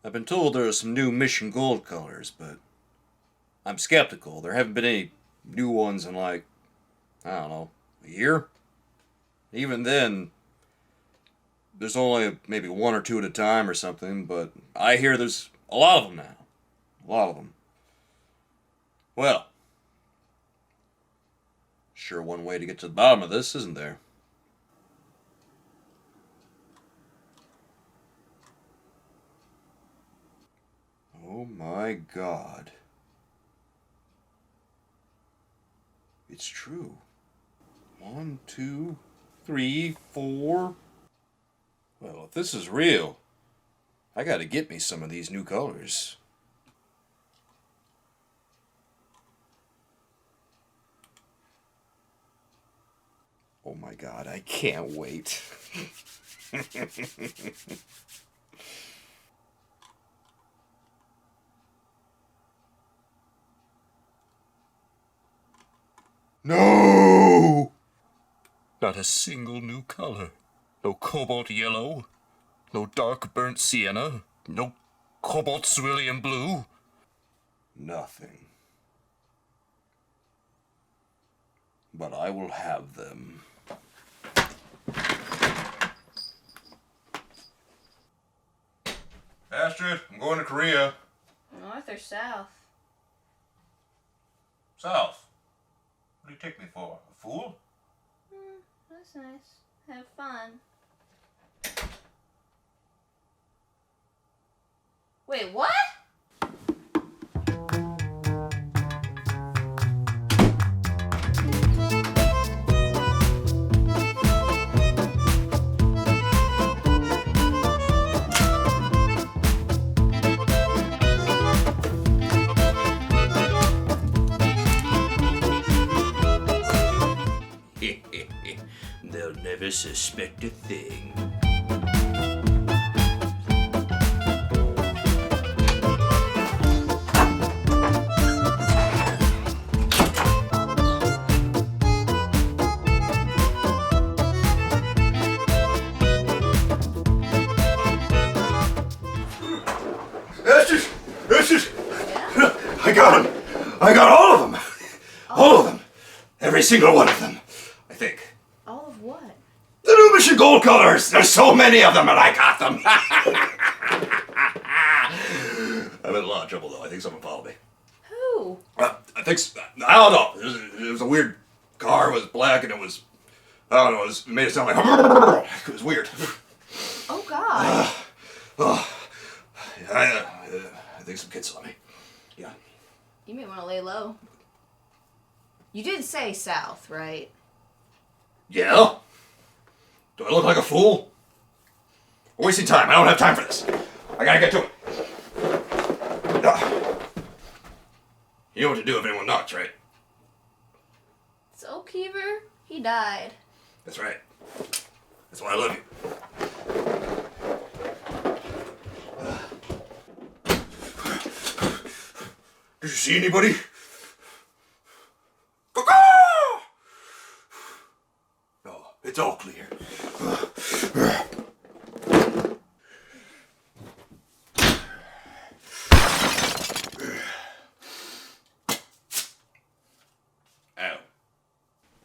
I've been told there are some new Mission Gold colors, but I'm skeptical. There haven't been any new ones in like, I don't know, a year? Even then, there's only maybe one or two at a time or something, but I hear there's a lot of them now. A lot of them. Well, sure one way to get to the bottom of this, isn't there? Oh my God. It's true. 1, 2, 3, 4. Well, if this is real, I gotta get me some of these new colors. Oh my God, I can't wait. No! Not a single new color. No cobalt yellow. No dark burnt sienna. No cobalt cerulean blue. Nothing. But I will have them. Astrid, I'm going to Korea. North or south? South. What do you take me for? A fool? That's nice. Have fun. Wait, what? They'll never suspect a thing. I got them! I got all of them! All of them! Every single one of them, I think. All of what? The new Mission Gold colors! There's so many of them and I got them! I'm in a lot of trouble though. I think someone followed me. Who? I don't know. It was a weird car. It was black and it was, I don't know, it made it sound like, it was weird. Oh God. I think some kids saw me. Yeah. You may want to lay low. You did say south, right? Yeah? Do I look like a fool? We're wasting time. I don't have time for this. I gotta get to it. You know what to do if anyone knocks, right? SoulKeever? He died. That's right. That's why I love you. Did you see anybody? No, it's all clear. Ow.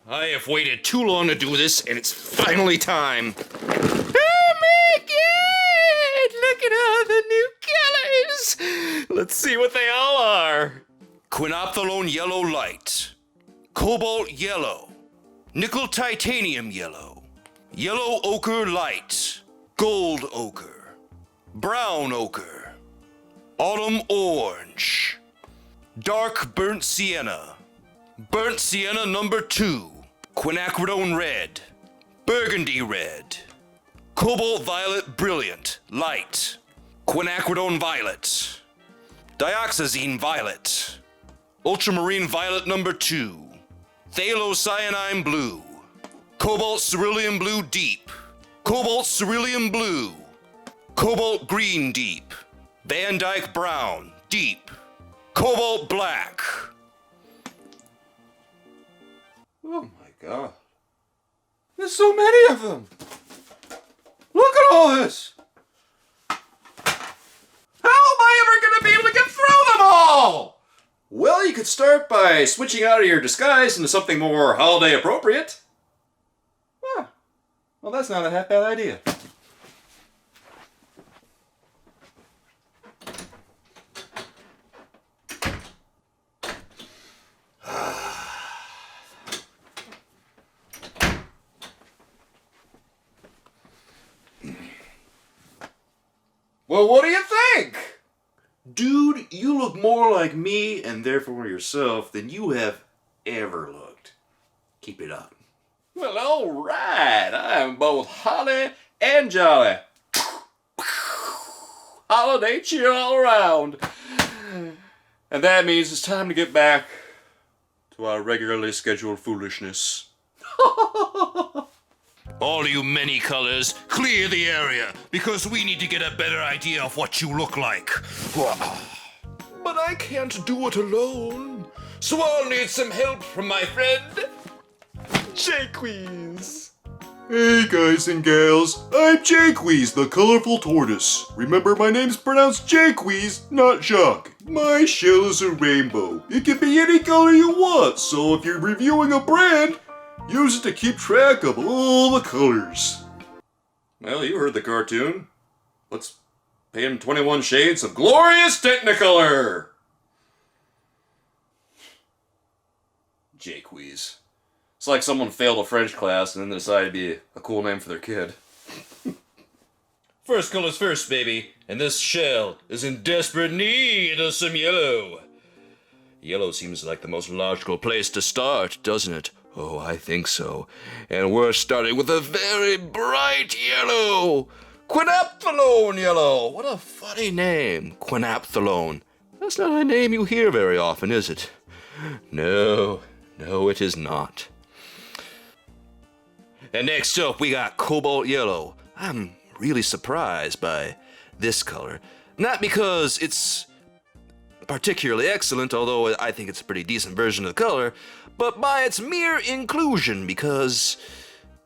I have waited too long to do this, and it's finally time. Oh my God! Look at all the new colors! Let's see what they all are. Quinophthalone Yellow Light. Cobalt Yellow. Nickel Titanium Yellow. Yellow Ochre Light. Gold Ochre. Brown Ochre. Autumn Orange. Dark Burnt Sienna. Burnt Sienna number 2. Quinacridone Red. Burgundy Red. Cobalt Violet Brilliant Light. Quinacridone Violet. Dioxazine Violet. Ultramarine Violet number 2. Phthalocyanine Blue. Cobalt Cerulean Blue Deep. Cobalt Cerulean Blue. Cobalt Green Deep. Van Dyke Brown Deep. Cobalt Black. Oh my God. There's so many of them. Look at all this. Ah! all! Well, you could start by switching out of your disguise into something more holiday appropriate. Huh. Well, that's not a half bad idea. Well, what do you think? Dude, you look more like me and therefore yourself than you have ever looked. Keep it up. Well, alright. I am both holly and jolly. Holiday cheer all around. And that means it's time to get back to our regularly scheduled foolishness. All you many colors, clear the area, because we need to get a better idea of what you look like. But I can't do it alone, so I'll need some help from my friend, Jaques. Hey guys and gals, I'm Jaques, the colorful tortoise. Remember, my name's pronounced Jaques, not Jacques. My shell is a rainbow. It can be any color you want, so if you're reviewing a brand, use it to keep track of all the colors. Well, you heard the cartoon. Let's pay him 21 shades of glorious Technicolor! Jaques. It's like someone failed a French class and then decided to be a cool name for their kid. First colors first, baby, and this shell is in desperate need of some yellow. Yellow seems like the most logical place to start, doesn't it? Oh, I think so. And we're starting with a very bright yellow. Quinophthalone yellow. What a funny name, Quinophthalone. That's not a name you hear very often, is it? No, it is not. And next up, we got Cobalt yellow. I'm really surprised by this color. Not because it's particularly excellent, although I think it's a pretty decent version of the color, but by its mere inclusion because,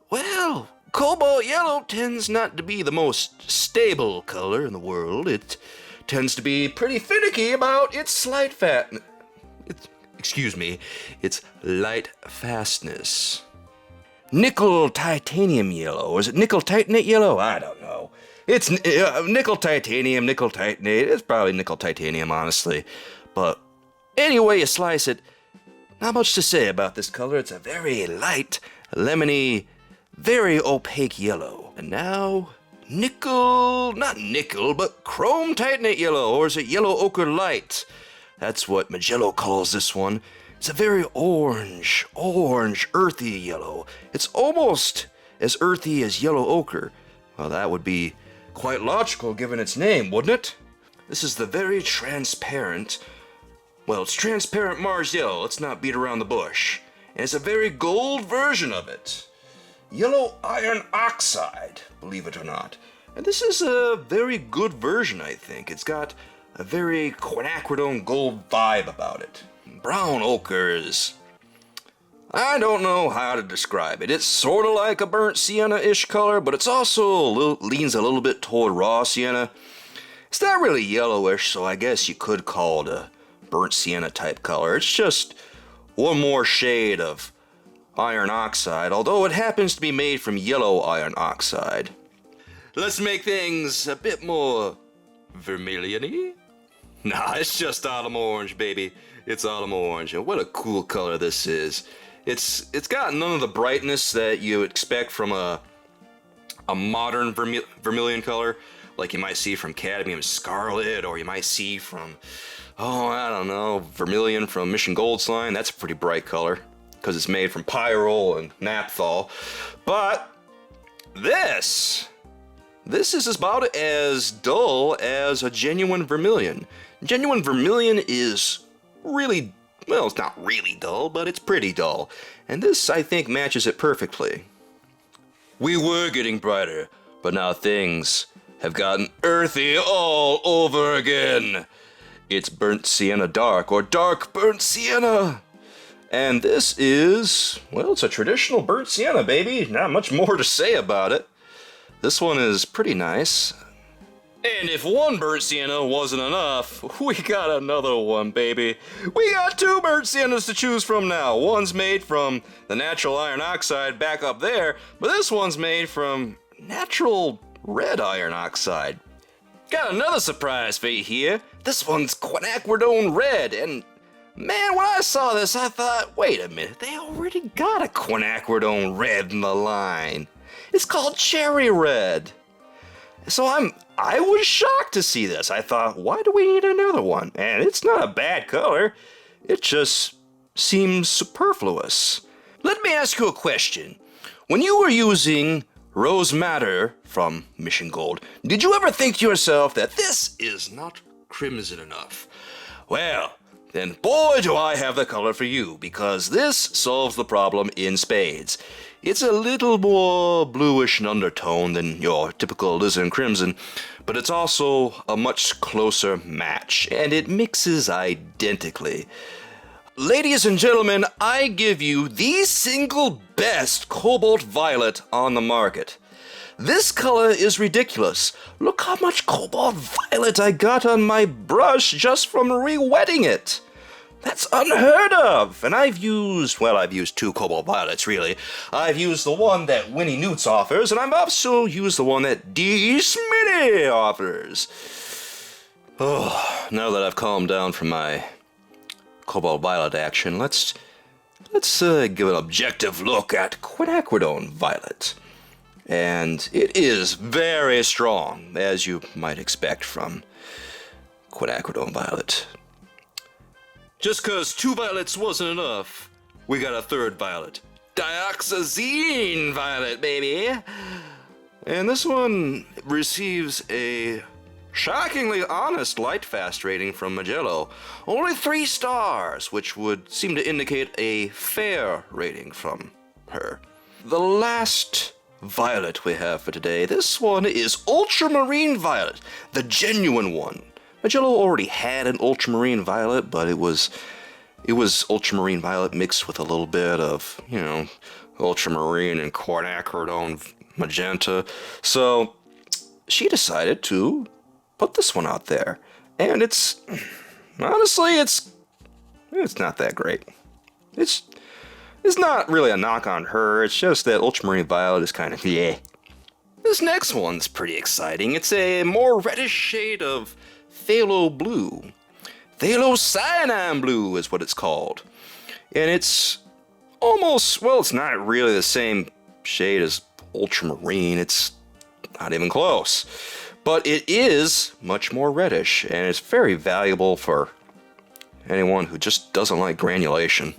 well, cobalt yellow tends not to be the most stable color in the world. It tends to be pretty finicky about its light fastness. Nickel titanium yellow, or is it nickel titanate yellow? I don't know. It's nickel titanium, nickel titanate. It's probably nickel titanium, honestly. But anyway you slice it, not much to say about this color. It's a very light, lemony, very opaque yellow. And now, not nickel, but chrome titanate yellow, or is it yellow ochre light? That's what Mijello calls this one. It's a very orange, earthy yellow. It's almost as earthy as yellow ochre. Well, that would be quite logical given its name, wouldn't it? This is the very transparent, well, it's transparent Mars yellow. Let's not beat around the bush. And it's a very gold version of it. Yellow iron oxide, believe it or not. And this is a very good version, I think. It's got a very Quinacridone gold vibe about it. Brown ochre is, I don't know how to describe it. It's sort of like a burnt sienna-ish color, but it's also leans a little bit toward raw sienna. It's not really yellowish, so I guess you could call it a burnt sienna type color. It's just one more shade of iron oxide, although it happens to be made from yellow iron oxide. Let's make things a bit more vermilion-y. Nah, it's just autumn orange, baby. It's autumn orange, and what a cool color this is. It's got none of the brightness that you would expect from a modern vermilion color, like you might see from cadmium scarlet, or you might see from, I don't know, vermilion from Mission Gold's line. That's a pretty bright color, because it's made from pyrrole and naphthol. But this is about as dull as a genuine vermilion. Genuine vermilion is really, well, it's not really dull, but it's pretty dull. And this, I think, matches it perfectly. We were getting brighter, but now things have gotten earthy all over again. It's burnt sienna dark, or dark burnt sienna. And this is, well, it's a traditional burnt sienna, baby. Not much more to say about it. This one is pretty nice. And if one burnt sienna wasn't enough, we got another one, baby. We got 2 burnt siennas to choose from now. One's made from the natural iron oxide back up there, but this one's made from natural red iron oxide. Got another surprise for you here. This one's Quinacridone Red, and man, when I saw this, I thought, wait a minute, they already got a Quinacridone Red in the line. It's called Cherry Red. So I was shocked to see this. I thought, why do we need another one? And it's not a bad color. It just seems superfluous. Let me ask you a question. When you were using Rose Madder from Mission Gold, did you ever think to yourself that this is not crimson enough? Well, then boy do I have the color for you, because this solves the problem in spades. It's a little more bluish in undertone than your typical alizarin crimson, but it's also a much closer match, and it mixes identically. Ladies and gentlemen, I give you the single best cobalt violet on the market. This color is ridiculous. Look how much cobalt violet I got on my brush just from re-wetting it. That's unheard of. And I've used 2 cobalt violets, really. I've used the one that Winnie Newts offers, and I've also used the one that D. Smitty offers. Oh, now that I've calmed down from my cobalt violet action, let's give an objective look at Quinacridone Violet. And it is very strong, as you might expect from Quinacridone Violet. Just 'cause 2 violets wasn't enough, we got a 3rd violet. Dioxazine violet, baby! And this one receives a shockingly honest light fast rating from Mijello. Only 3 stars, which would seem to indicate a fair rating from her. The last violet we have for today, this one is Ultramarine Violet, the genuine one. Mijello already had an ultramarine violet, but it was ultramarine violet mixed with a little bit of, ultramarine and quinacridone magenta. So she decided to put this one out there. And it's honestly it's not that great. It's not really a knock on her, it's just that ultramarine violet is kind of yeah. This next one's pretty exciting. It's a more reddish shade of phthalo blue. Phthalocyanine blue is what it's called. And it's almost, it's not really the same shade as ultramarine. It's not even close. But it is much more reddish, and it's very valuable for anyone who just doesn't like granulation.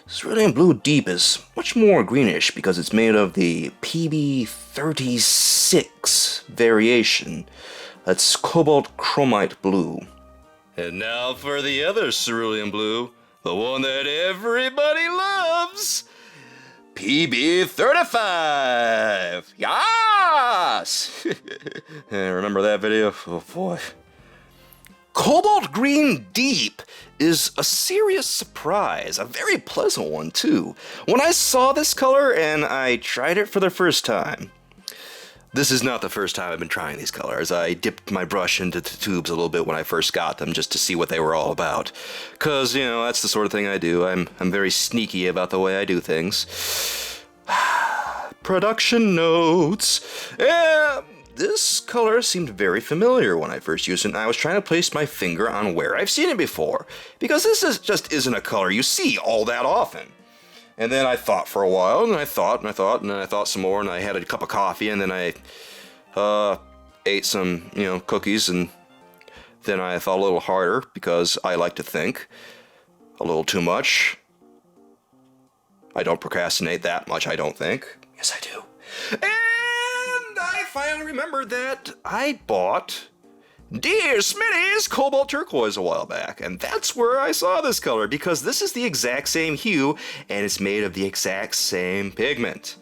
Cerulean Blue Deep is much more greenish because it's made of the PB36 variation. That's Cobalt Chromite Blue. And now for the other cerulean blue, the one that everybody loves, PB35. Yes! Remember that video? Oh boy. Cobalt Green Deep is a serious surprise, a very pleasant one too. When I saw this color and I tried it for the first time, this is not the first time I've been trying these colors. I dipped my brush into the tubes a little bit when I first got them just to see what they were all about. Cause, that's the sort of thing I do. I'm very sneaky about the way I do things. Production notes. This color seemed very familiar when I first used it, and I was trying to place my finger on where I've seen it before. Because this just isn't a color you see all that often. And then I thought for a while, and I thought, and then I thought some more, and I had a cup of coffee, and then I ate some, cookies, and then I thought a little harder, because I like to think a little too much. I don't procrastinate that much, I don't think. Yes, I do. And I finally remembered that I bought Dear Smitty's Cobalt Turquoise a while back, and that's where I saw this color, because this is the exact same hue, and it's made of the exact same pigment.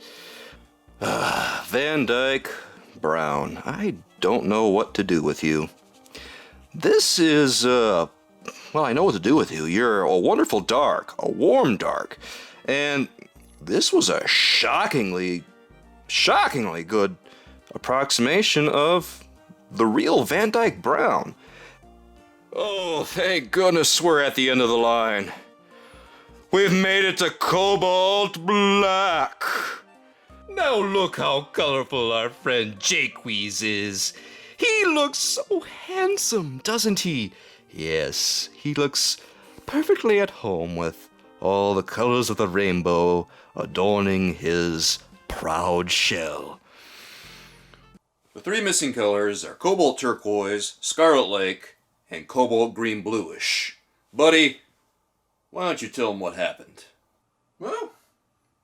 Van Dyke Brown, I don't know what to do with you. This is, I know what to do with you. You're a wonderful dark, a warm dark, and this was a shockingly good approximation of the real Van Dyke brown. Oh, thank goodness we're at the end of the line. We've made it to Cobalt Black. Now look how colorful our friend Jaques is. He looks so handsome, doesn't he? Yes, he looks perfectly at home with all the colors of the rainbow adorning his proud shell. The three missing colors are Cobalt Turquoise, Scarlet Lake, and Cobalt Green Bluish. Buddy, why don't you tell them what happened? Well,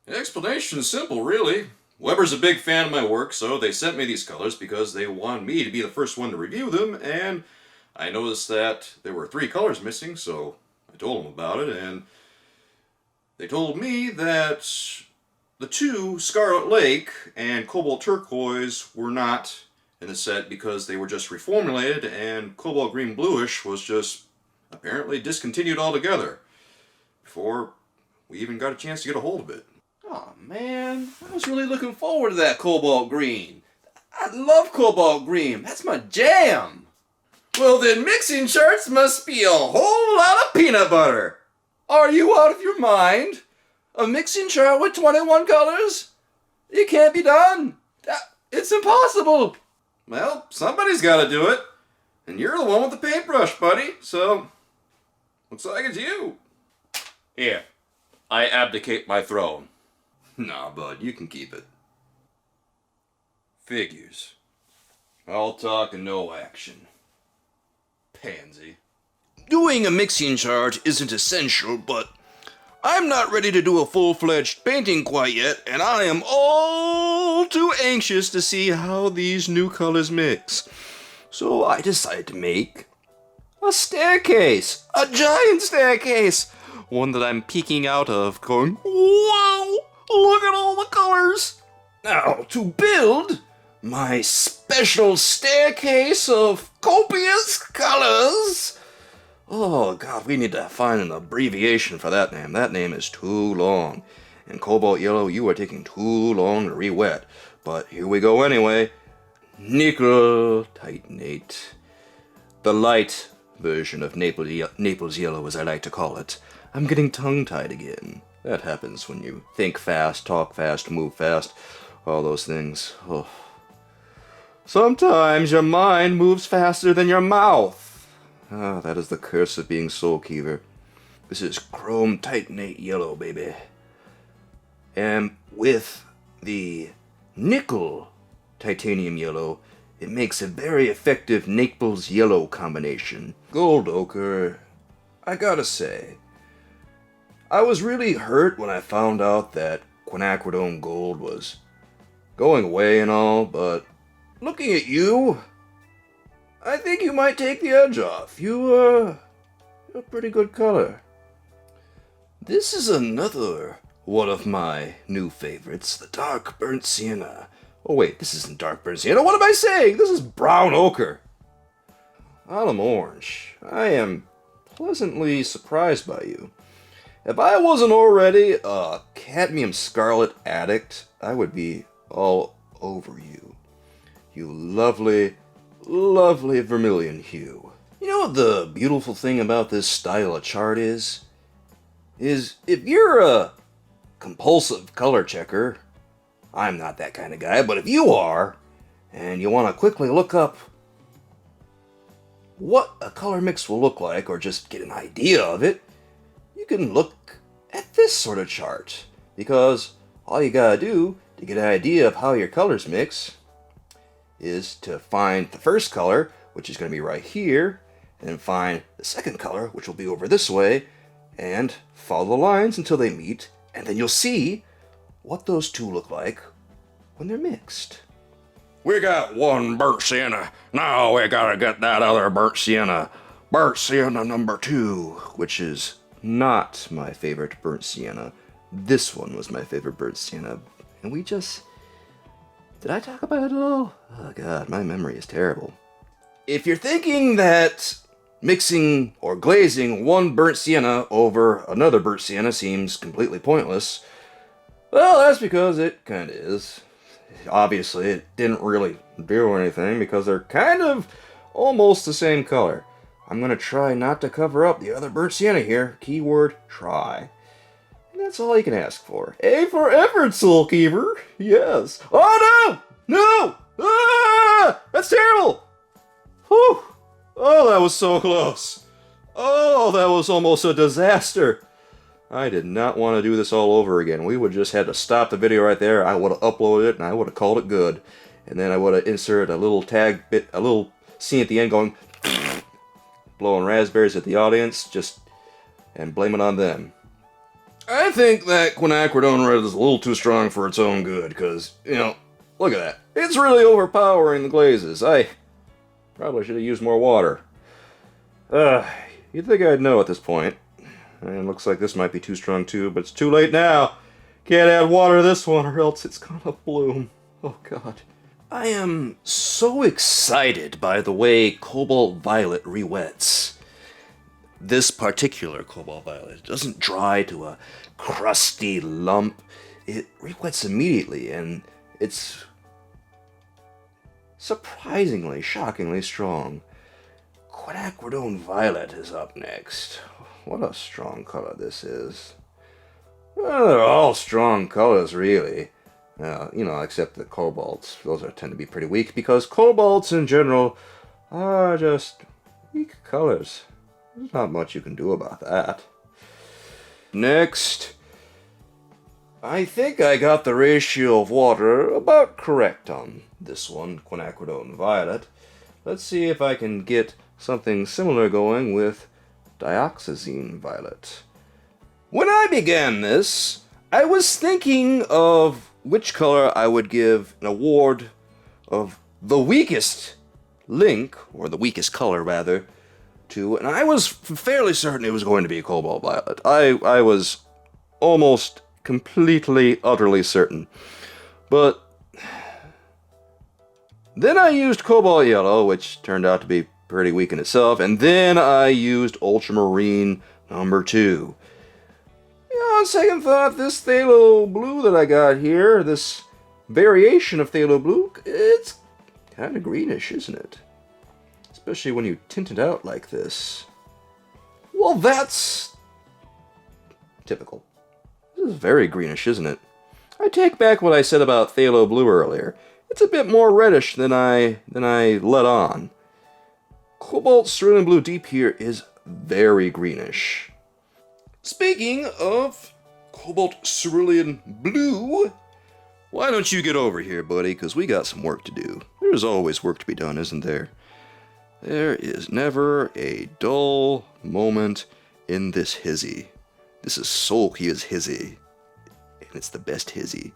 the explanation is simple, really. Weber's a big fan of my work, so they sent me these colors because they wanted me to be the first one to review them, and I noticed that there were 3 colors missing, so I told them about it, and they told me that the 2, Scarlet Lake and Cobalt Turquoise, were not in the set because they were just reformulated, and Cobalt Green Bluish was just apparently discontinued altogether before we even got a chance to get a hold of it. Oh man, I was really looking forward to that Cobalt Green. I love Cobalt Green, that's my jam. Well then, mixing charts must be a whole lot of peanut butter. Are you out of your mind? A mixing chart with 21 colors? It can't be done. It's impossible. Well, somebody's got to do it. And you're the one with the paintbrush, buddy. So, looks like it's you. Here, I abdicate my throne. Nah, bud, you can keep it. Figures. All talk and no action. Pansy. Doing a mixing chart isn't essential, but I'm not ready to do a full-fledged painting quite yet, and I am all too anxious to see how these new colors mix. So I decided to make a staircase, a giant staircase, one that I'm peeking out of going, wow, look at all the colors. Now, to build my special staircase of copious colors. Oh god, we need to find an abbreviation for that name. That name is too long. And Cobalt Yellow, you are taking too long to re-wet. But here we go anyway. Nickel Titanate. The light version of Naples Yellow, as I like to call it. I'm getting tongue-tied again. That happens when you think fast, talk fast, move fast. All those things. Oh. Sometimes your mind moves faster than your mouth. Ah, that is the curse of being SoulKeever. This is Chrome Titanate Yellow, baby. And with the Nickel Titanium Yellow, it makes a very effective Naples Yellow combination. Gold Ochre, I gotta say, I was really hurt when I found out that Quinacridone Gold was going away and all, but looking at you, I think you might take the edge off. You're a pretty good color. This is another one of my new favorites, the Dark Burnt Sienna. Oh wait, this isn't Dark Burnt Sienna. What am I saying? This is Brown Ochre. Autumn Orange. I am pleasantly surprised by you. If I wasn't already a cadmium scarlet addict, I would be all over you. You lovely, lovely vermilion hue. You know what the beautiful thing about this style of chart is if you're a compulsive color checker, I'm not that kind of guy, but if you are, and you want to quickly look up what a color mix will look like, or just get an idea of it, you can look at this sort of chart, because all you gotta do to get an idea of how your colors mix is to find the first color, which is going to be right here, and then find the second color, which will be over this way, and follow the lines until they meet, and then you'll see what those two look like when they're mixed. We got one burnt sienna. Now we gotta get that other burnt sienna. Burnt sienna number 2, which is not my favorite burnt sienna. This one was my favorite burnt sienna. And we just... Did I talk about it at all? Oh god, my memory is terrible. If you're thinking that mixing or glazing one burnt sienna over another burnt sienna seems completely pointless, well, that's because it kinda is. Obviously, it didn't really do anything because they're kind of almost the same color. I'm going to try not to cover up the other burnt sienna here. Keyword, try. And that's all you can ask for. A for effort, SoulKeever. Yes. Oh, no! No! Ah! That's terrible! Whew! Oh, that was so close. Oh, that was almost a disaster. I did not want to do this all over again. We would just had to stop the video right there. I would have uploaded it and I would have called it good. And then I would have inserted a little tag bit, a little scene at the end going blowing raspberries at the audience, and blame it on them. I think that Quinacridone Red is a little too strong for its own good, because, look at that. It's really overpowering the glazes. I probably should have used more water. You'd think I'd know at this point. And looks like this might be too strong too, but it's too late now. Can't add water to this one or else it's gonna bloom. Oh god. I am so excited by the way Cobalt Violet re-wets. This particular Cobalt Violet doesn't dry to a crusty lump. It re-wets immediately and it's surprisingly, shockingly strong. Quinacridone Violet is up next. What a strong color this is. Well, they're all strong colors, really. Except the cobalts. Those tend to be pretty weak because cobalts in general are just weak colors. There's not much you can do about that. Next, I think I got the ratio of water about correct on this one, Quinacridone Violet. Let's see if I can get something similar going with Dioxazine Violet. When I began this, I was thinking of which color I would give an award of the weakest link, or the weakest color rather, to, and I was fairly certain it was going to be Cobalt Violet. I was almost completely, utterly certain. But then I used Cobalt Yellow, which turned out to be pretty weak in itself, and then I used Ultramarine number 2. On second thought, this phthalo blue that I got here, this variation of phthalo blue, it's kind of greenish, isn't it? Especially when you tint it out like this. Well, that's typical. This is very greenish, isn't it? I take back what I said about phthalo blue earlier. It's a bit more reddish than I let on. Cobalt Cerulean Blue Deep here is very greenish. Speaking of Cobalt Cerulean Blue, why don't you get over here, buddy, because we got some work to do. There's always work to be done, isn't there? There is never a dull moment in this hizzy. This is SoulKeever's hizzy, and it's the best hizzy.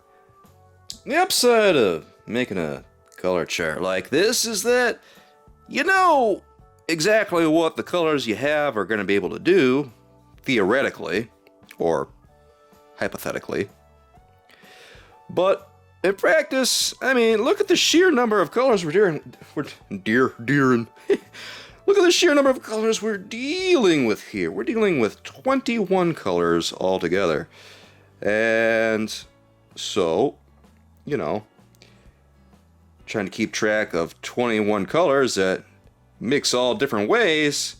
The upside of making a color chart like this is that you know exactly what the colors you have are going to be able to do, theoretically, or hypothetically. But in practice, I mean, look at the sheer number of colors Look at the sheer number of colors we're dealing with here. We're dealing with 21 colors altogether. And so, trying to keep track of 21 colors that mix all different ways,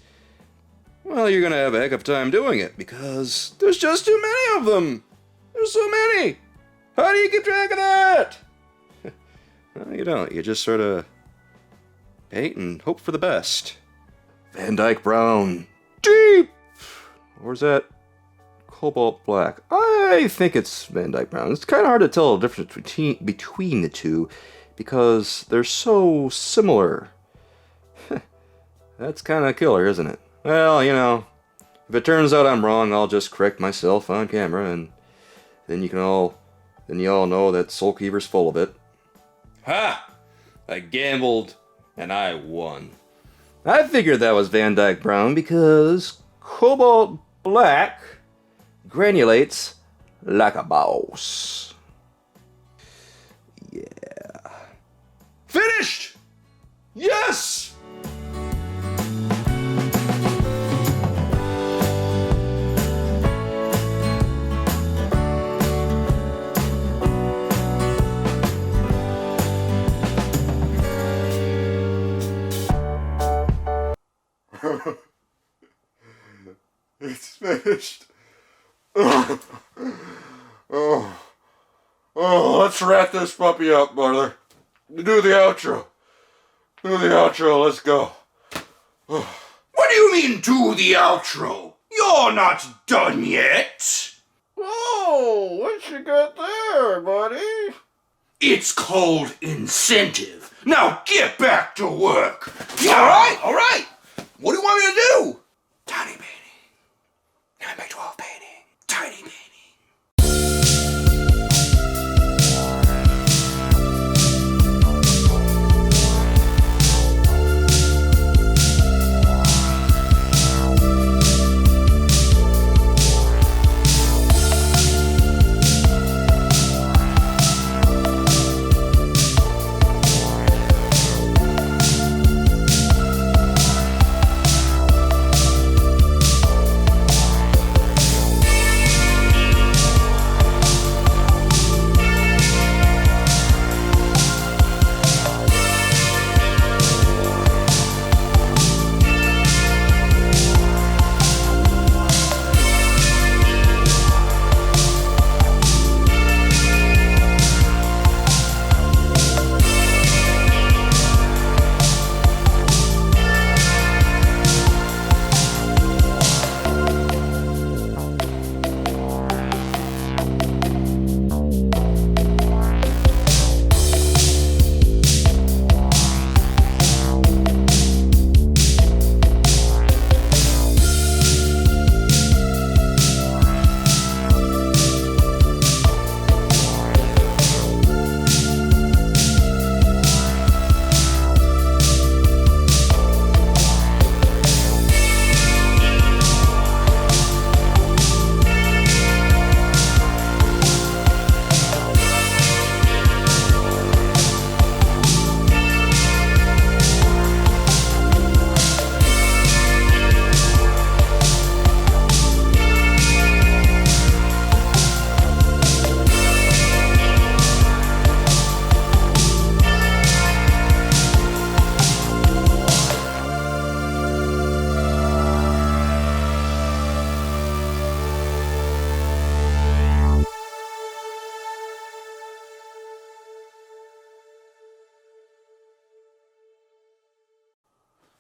well, you're going to have a heck of a time doing it because there's just too many of them. There's so many. How do you keep track of that? No, you don't. You just sort of paint and hope for the best. Van Dyke Brown. Deep! Or is that Cobalt Black? I think it's Van Dyke Brown. It's kind of hard to tell the difference between the two because they're so similar. That's kind of killer, isn't it? Well, if it turns out I'm wrong, I'll just correct myself on camera, and then you all know that SoulKeever's full of it. Ha! I gambled, and I won. I figured that was Van Dyke Brown because Cobalt Black granulates like a boss. Yeah. Finished! Yes! It's finished. Oh, let's wrap this puppy up, brother. Do the outro. Let's go. What do you mean, do the outro? You're not done yet. Oh, what you got there, buddy? It's called incentive. Now get back to work. All right. What do you want me to do? Tiny painting. 9x12 painting. Tiny painting.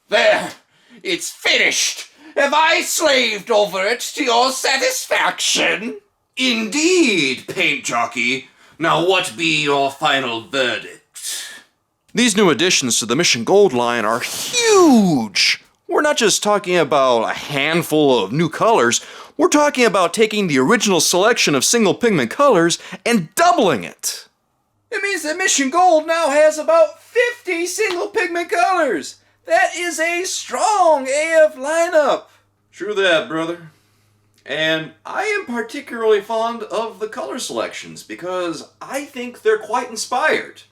There, it's finished. Have I slaved over it to your satisfaction? Indeed, paint jockey. Now what be your final verdict? These new additions to the Mission Gold line are huge. We're not just talking about a handful of new colors. We're talking about taking the original selection of single-pigment colors and doubling it. It means that Mission Gold now has about 50 single-pigment colors. That is a strong AF lineup. True that, brother. And I am particularly fond of the color selections because I think they're quite inspired.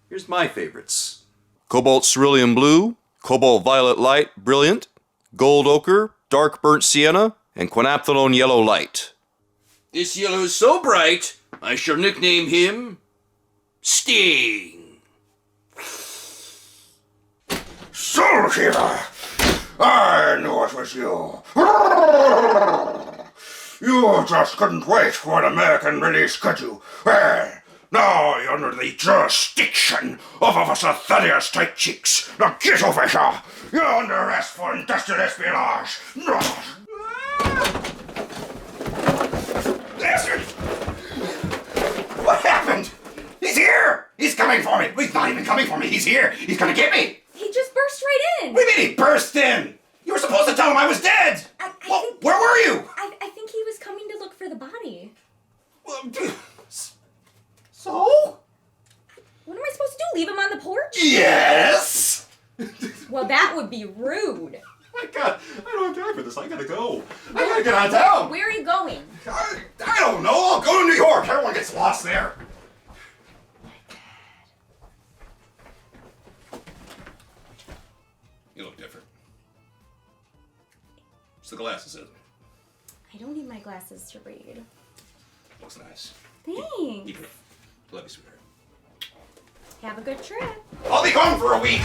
Here's my favorites. Cobalt Cerulean Blue, Cobalt Violet Light Brilliant, Gold Ochre, Dark Burnt Sienna, and Quinophthalone Yellow Light. This yellow is so bright, I shall nickname him Sting. SoulKeever! I knew it was you. You just couldn't wait for an American release, could you? Well, now you're under the jurisdiction of Officer Thaddeus Tight Cheeks. Now get over here! You're under arrest for industrial espionage. Bastard! What happened? He's here! He's coming for me! He's not even coming for me, he's here! He's gonna get me! He just burst right in. What do you mean he burst in? You were supposed to tell him I was dead! Where were you? I think he was coming to look for the body. So? What am I supposed to do? Leave him on the porch? Yes! Well, that would be rude. My God, I don't have time for this. I gotta go. I gotta get out of town. Where are you going? I don't know. I'll go to New York. Everyone gets lost there. You look different. It's the glasses, isn't it? I don't need my glasses to read. Looks nice. Thanks. Keep it. Love you, sweetheart. Have a good trip. I'll be gone for a week.